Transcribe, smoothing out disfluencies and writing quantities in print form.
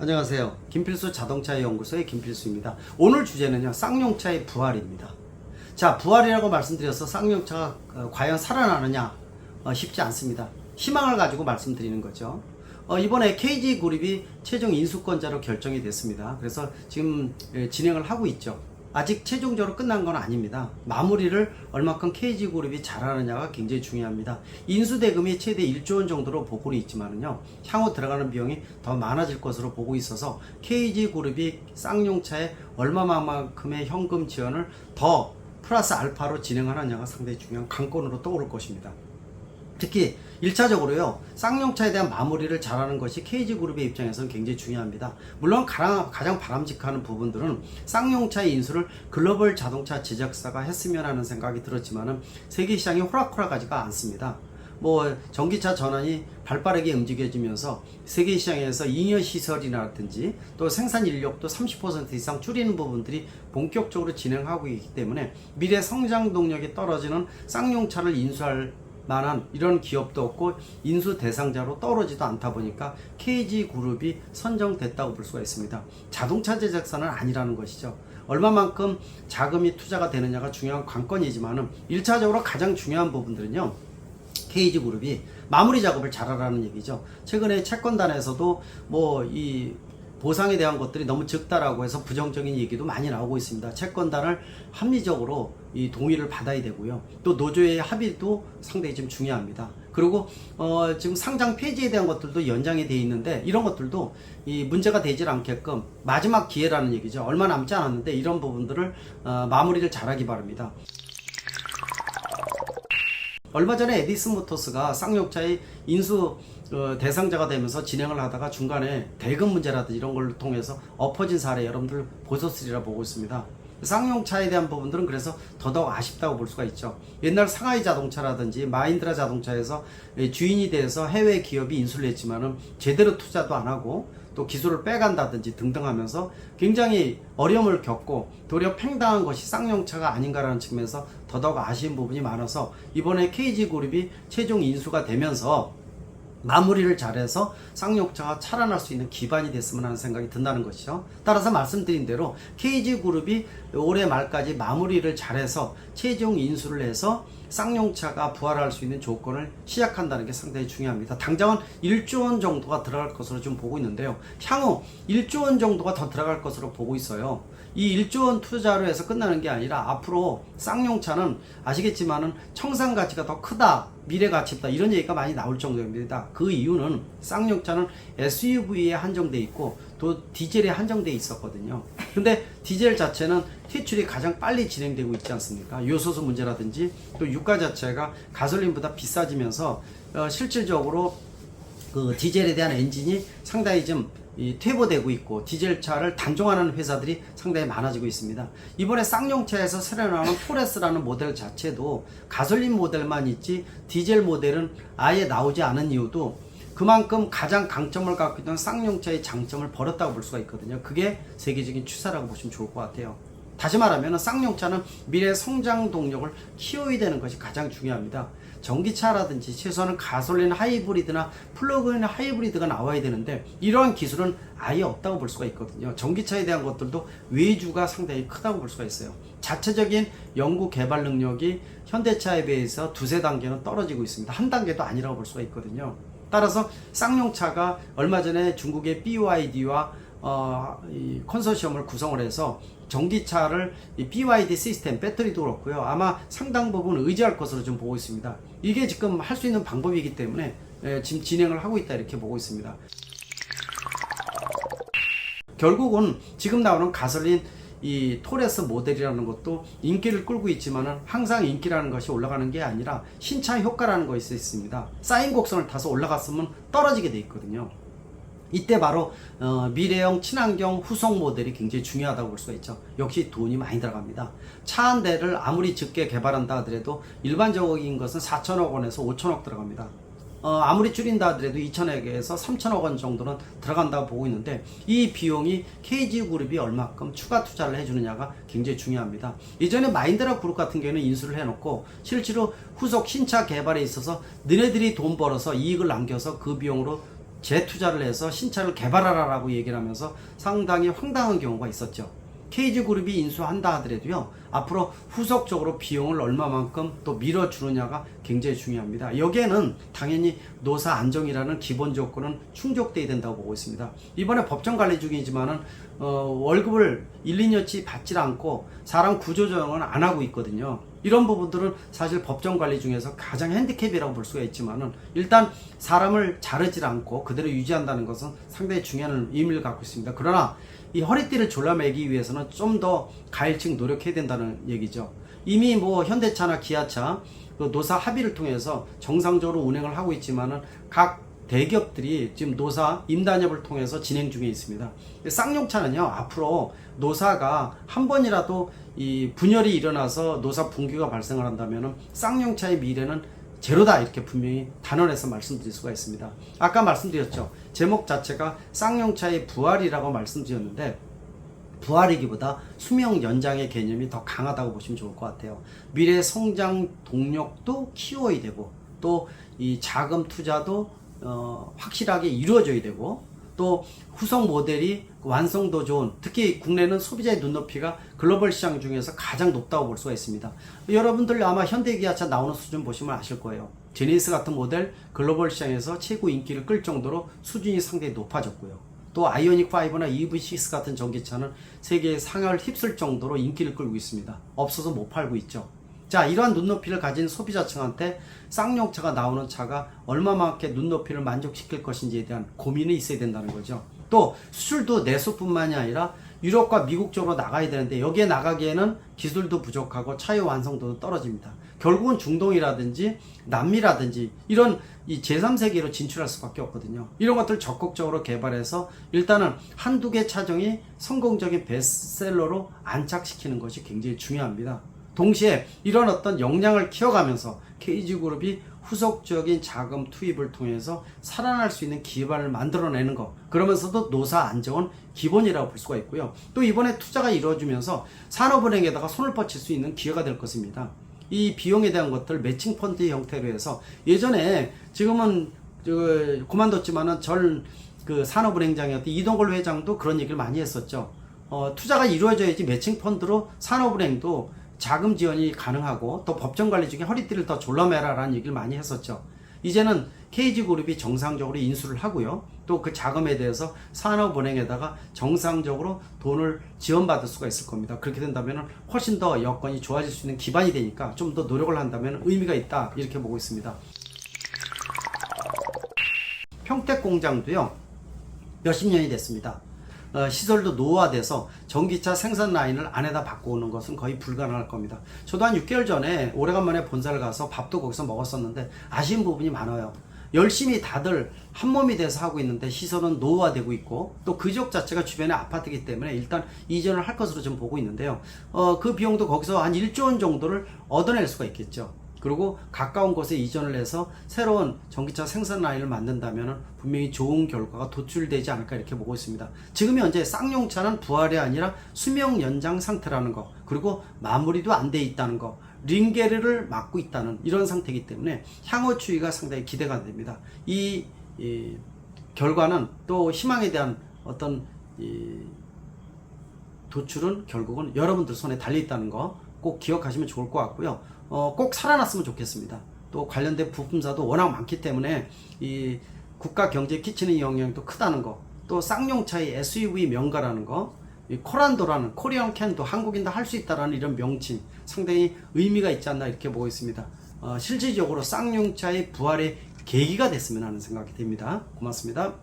안녕하세요. 김필수 자동차 연구소의 김필수입니다. 오늘 주제는요, 쌍용차의 부활입니다. 자, 부활이라고 말씀드려서 쌍용차가 과연 살아나느냐? 쉽지 않습니다. 희망을 가지고 말씀드리는 거죠. 이번에 KG그룹이 최종 인수권자로 결정이 됐습니다. 그래서 지금 진행을 하고 있죠. 아직 최종적으로 끝난 건 아닙니다. 마무리를 얼마큼 KG그룹이 잘하느냐가 굉장히 중요합니다. 인수대금이 최대 1조 원 정도로 보고는 있지만은요, 향후 들어가는 비용이 더 많아질 것으로 보고 있어서 KG그룹이 쌍용차에 얼마만큼의 현금 지원을 더 플러스 알파로 진행하느냐가 상당히 중요한 관건으로 떠오를 것입니다. 특히 1차적으로요, 쌍용차에 대한 마무리를 잘하는 것이 KG그룹의 입장에서는 굉장히 중요합니다. 물론 가장 바람직한 부분들은 쌍용차의 인수를 글로벌 자동차 제작사가 했으면 하는 생각이 들었지만은 세계 시장이 호락호락하지가 않습니다. 전기차 전환이 발빠르게 움직여지면서 세계 시장에서 잉여 시설이라든지 또 생산 인력도 30% 이상 줄이는 부분들이 본격적으로 진행하고 있기 때문에 미래 성장 동력이 떨어지는 쌍용차를 인수할 만한 이런 기업도 없고 인수 대상자로 떠오르지도 않다 보니까 KG그룹이 선정됐다고 볼 수가 있습니다. 자동차 제작사는 아니라는 것이죠. 얼마만큼 자금이 투자가 되느냐가 중요한 관건이지만은 1차적으로 가장 중요한 부분들은요, KG그룹이 마무리 작업을 잘하라는 얘기죠. 최근에 채권단에서도 이 보상에 대한 것들이 너무 적다라고 해서 부정적인 얘기도 많이 나오고 있습니다. 채권단을 합리적으로 이 동의를 받아야 되고요. 또 노조의 합의도 상당히 좀 중요합니다. 그리고 지금 상장 폐지에 대한 것들도 연장이 되어 있는데 이런 것들도 이 문제가 되질 않게끔 마지막 기회라는 얘기죠. 얼마 남지 않았는데 이런 부분들을 마무리를 잘하기 바랍니다. 얼마 전에 에디슨 모터스가 쌍용차의 인수 대상자가 되면서 진행을 하다가 중간에 대금 문제라든지 이런 걸 통해서 엎어진 사례 여러분들 보셨으리라 보고 있습니다. 쌍용차에 대한 부분들은 그래서 더더욱 아쉽다고 볼 수가 있죠. 옛날 상하이 자동차라든지 마힌드라 자동차에서 주인이 돼서 해외 기업이 인수를 했지만은 제대로 투자도 안 하고 또 기술을 빼간다든지 등등 하면서 굉장히 어려움을 겪고 도리어 팽당한 것이 쌍용차가 아닌가라는 측면에서 더더욱 아쉬운 부분이 많아서 이번에 KG그룹이 최종 인수가 되면서 마무리를 잘해서 쌍용차가 살아날 수 있는 기반이 됐으면 하는 생각이 든다는 것이죠. 따라서 말씀드린 대로 KG그룹이 올해 말까지 마무리를 잘해서 최종 인수를 해서 쌍용차가 부활할 수 있는 조건을 시작한다는 게 상당히 중요합니다. 당장은 1조 원 정도가 들어갈 것으로 좀 보고 있는데요. 향후 1조 원 정도가 더 들어갈 것으로 보고 있어요. 이 1조 원 투자로 해서 끝나는 게 아니라 앞으로 쌍용차는 아시겠지만은 청산 가치가 더 크다, 미래 가치다 이런 얘기가 많이 나올 정도입니다. 그 이유는 쌍용차는 SUV에 한정돼 있고 또 디젤에 한정돼 있었거든요. 근데 디젤 자체는 퇴출이 가장 빨리 진행되고 있지 않습니까? 요소수 문제라든지 또 유가 자체가 가솔린보다 비싸지면서 실질적으로 그 디젤에 대한 엔진이 상당히 좀 퇴보되고 있고 디젤차를 단종하는 회사들이 상당히 많아지고 있습니다. 이번에 쌍용차에서 새로 나오는 토레스라는 모델 자체도 가솔린 모델만 있지 디젤 모델은 아예 나오지 않은 이유도 그만큼 가장 강점을 갖고 있던 쌍용차의 장점을 버렸다고 볼 수가 있거든요. 그게 세계적인 추세라고 보시면 좋을 것 같아요. 다시 말하면 쌍용차는 미래 성장 동력을 키워야 되는 것이 가장 중요합니다. 전기차라든지 최소한 가솔린 하이브리드나 플러그인 하이브리드가 나와야 되는데 이러한 기술은 아예 없다고 볼 수가 있거든요. 전기차에 대한 것들도 외주가 상당히 크다고 볼 수가 있어요. 자체적인 연구 개발 능력이 현대차에 비해서 두세 단계는 떨어지고 있습니다. 한 단계도 아니라고 볼 수가 있거든요. 따라서 쌍용차가 얼마 전에 중국의 BYD와 이 컨소시엄을 구성을 해서 전기차를 이 BYD 시스템, 배터리도 그렇고요. 아마 상당 부분 의지할 것으로 좀 보고 있습니다. 이게 지금 할 수 있는 방법이기 때문에 지금 진행을 하고 있다 이렇게 보고 있습니다. 결국은 지금 나오는 가솔린 이 토레스 모델이라는 것도 인기를 끌고 있지만은 항상 인기라는 것이 올라가는 게 아니라 신차 효과라는 것이 있습니다. 쌓인 곡선을 타서 올라갔으면 떨어지게 돼 있거든요. 이때 바로 미래형 친환경 후속 모델이 굉장히 중요하다고 볼 수가 있죠. 역시 돈이 많이 들어갑니다. 차 한 대를 아무리 적게 개발한다 하더라도 일반적인 것은 4천억 원에서 5천억 들어갑니다. 아무리 줄인다 하더라도 2천억에서 3천억 원 정도는 들어간다고 보고 있는데 이 비용이 KG그룹이 얼마큼 추가 투자를 해주느냐가 굉장히 중요합니다. 이전에 마힌드라 그룹 같은 경우는 인수를 해놓고 실제로 후속 신차 개발에 있어서 너네들이 돈 벌어서 이익을 남겨서 그 비용으로 재투자를 해서 신차를 개발하라라고 얘기를 하면서 상당히 황당한 경우가 있었죠. KG그룹이 인수한다 하더라도요, 앞으로 후속적으로 비용을 얼마만큼 또 밀어주느냐가 굉장히 중요합니다. 여기에는 당연히 노사 안정이라는 기본 조건은 충족돼야 된다고 보고 있습니다. 이번에 법정 관리 중이지만은 월급을 1, 2년치 받질 않고 사람 구조조정은 안 하고 있거든요. 이런 부분들은 사실 법정 관리 중에서 가장 핸디캡이라고 볼 수가 있지만은, 일단 사람을 자르질 않고 그대로 유지한다는 것은 상당히 중요한 의미를 갖고 있습니다. 그러나 이 허리띠를 졸라매기 위해서는 좀 더 가일층 노력해야 된다는 얘기죠. 이미 뭐 현대차나 기아차 그 노사 합의를 통해서 정상적으로 운행을 하고 있지만은 각 대기업들이 지금 노사 임단협을 통해서 진행 중에 있습니다. 쌍용차는요, 앞으로 노사가 한 번이라도 이 분열이 일어나서 노사 분규가 발생을 한다면은 쌍용차의 미래는 제로다, 이렇게 분명히 단언해서 말씀드릴 수가 있습니다. 아까 말씀드렸죠. 제목 자체가 쌍용차의 부활이라고 말씀드렸는데, 부활이기보다 수명 연장의 개념이 더 강하다고 보시면 좋을 것 같아요. 미래 성장 동력도 키워야 되고, 또 이 자금 투자도 확실하게 이루어져야 되고, 또 후속 모델이 완성도 좋은, 특히 국내는 소비자의 눈높이가 글로벌 시장 중에서 가장 높다고 볼 수가 있습니다. 여러분들 아마 현대기아차 나오는 수준 보시면 아실 거예요. 제네시스 같은 모델 글로벌 시장에서 최고 인기를 끌 정도로 수준이 상당히 높아졌고요. 또 아이오닉5나 EV6 같은 전기차는 세계의 상하를 휩쓸 정도로 인기를 끌고 있습니다. 없어서 못 팔고 있죠. 자, 이러한 눈높이를 가진 소비자층한테 쌍용차가 나오는 차가 얼마만큼 눈높이를 만족시킬 것인지에 대한 고민이 있어야 된다는 거죠. 또 수출도 내수뿐만이 아니라 유럽과 미국 쪽으로 나가야 되는데, 여기에 나가기에는 기술도 부족하고 차의 완성도도 떨어집니다. 결국은 중동이라든지 남미라든지 이런 이 제3세계로 진출할 수밖에 없거든요. 이런 것들 적극적으로 개발해서 일단은 한두 개 차종이 성공적인 베스트셀러로 안착시키는 것이 굉장히 중요합니다. 동시에 이런 어떤 역량을 키워가면서 KG그룹이 후속적인 자금 투입을 통해서 살아날 수 있는 기반을 만들어내는 것, 그러면서도 노사 안정은 기본이라고 볼 수가 있고요. 또 이번에 투자가 이루어지면서 산업은행에다가 손을 뻗칠 수 있는 기회가 될 것입니다. 이 비용에 대한 것들 매칭 펀드 형태로 해서, 예전에 지금은 그만뒀지만은 그 산업은행장이었던 이동걸 회장도 그런 얘기를 많이 했었죠. 투자가 이루어져야지 매칭 펀드로 산업은행도 자금 지원이 가능하고, 또 법정 관리 중에 허리띠를 더 졸라매라라는 얘기를 많이 했었죠. 이제는 KG그룹이 정상적으로 인수를 하고요. 또 그 자금에 대해서 산업은행에다가 정상적으로 돈을 지원받을 수가 있을 겁니다. 그렇게 된다면 훨씬 더 여건이 좋아질 수 있는 기반이 되니까 좀 더 노력을 한다면 의미가 있다, 이렇게 보고 있습니다. 평택공장도요, 몇십 년이 됐습니다. 시설도 노후화돼서 전기차 생산 라인을 안에다 바꿔오는 것은 거의 불가능할 겁니다. 저도 한 6개월 전에 오래간만에 본사를 가서 밥도 거기서 먹었었는데 아쉬운 부분이 많아요. 열심히 다들 한몸이 돼서 하고 있는데 시설은 노후화되고 있고, 또 그 지역 자체가 주변에 아파트이기 때문에 일단 이전을 할 것으로 좀 보고 있는데요. 그 비용도 거기서 한 1조 원 정도를 얻어낼 수가 있겠죠. 그리고 가까운 곳에 이전을 해서 새로운 전기차 생산 라인을 만든다면 분명히 좋은 결과가 도출되지 않을까, 이렇게 보고 있습니다. 지금 현재 쌍용차는 부활이 아니라 수명 연장 상태라는 거, 그리고 마무리도 안 돼 있다는 거, 링게르를 막고 있다는 이런 상태이기 때문에 향후 추이가 상당히 기대가 됩니다. 이 결과는, 또 희망에 대한 어떤 도출은 결국은 여러분들 손에 달려 있다는 거 꼭 기억하시면 좋을 것 같고요. 꼭 살아났으면 좋겠습니다. 또 관련된 부품사도 워낙 많기 때문에 이 국가 경제에 끼치는 영향도 크다는 거, 또 쌍용차의 SUV 명가라는 거, 이 코란도라는, 코리안 캔도, 한국인도 할 수 있다라는 이런 명칭 상당히 의미가 있지 않나, 이렇게 보고 있습니다. 실질적으로 쌍용차의 부활의 계기가 됐으면 하는 생각이 듭니다. 고맙습니다.